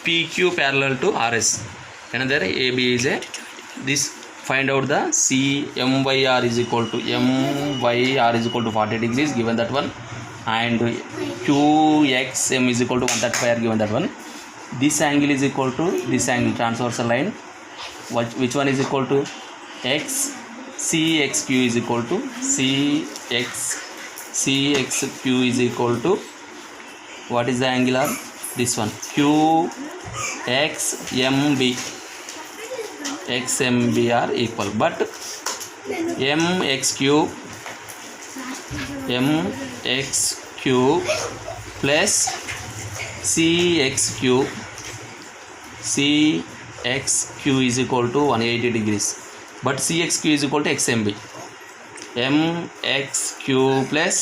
PQ parallel to RS. Another AB is a this. Find out the CMYR is equal to MYR is equal to 40 degrees given that one, and QXM is equal to 135 given that one. This angle is equal to this angle, transversal line. Which one is equal to CXQ is equal to CXQ is equal to what is the angular? This one XMB are equal, but MXQ plus CXQ is equal to 180 degrees, but CXQ is equal to XMB. MXQ plus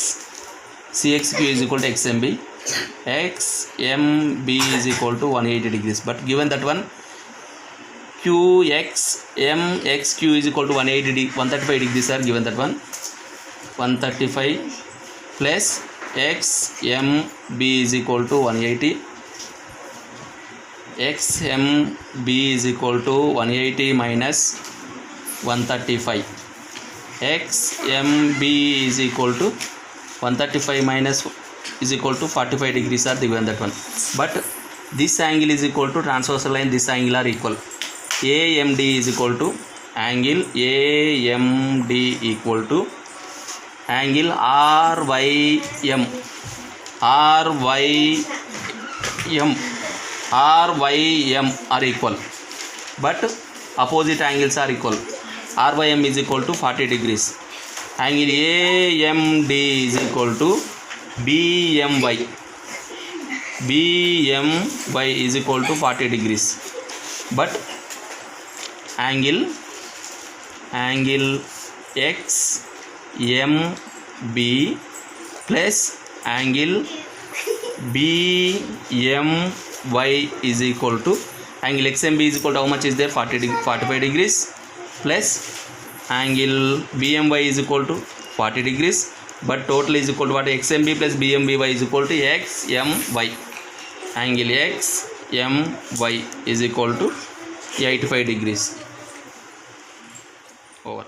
CXQ is equal to XMB. XMB is equal to 180 degrees, but given that one MXQ is equal to 135 degrees are given that one. 135 plus XMB is equal to 180. XMB is equal to 180 minus 135. XMB is equal to 135 minus is equal to 45 degrees are given that one. But this angle is equal to transversal line, this angle are equal. AMD is equal to angle AMD equal to angle RYM are equal, but opposite angles are equal. RYM is equal to 40 degrees. Angle AMD is equal to BMY is equal to 40 degrees, but angle XMB plus angle BMY is equal to angle XMB is equal to how much is there? 45 degrees plus angle BMY is equal to 40 degrees, but total is equal to what? XMB plus BMY is equal to XMY. Angle XMY is equal to 85 degrees. Over.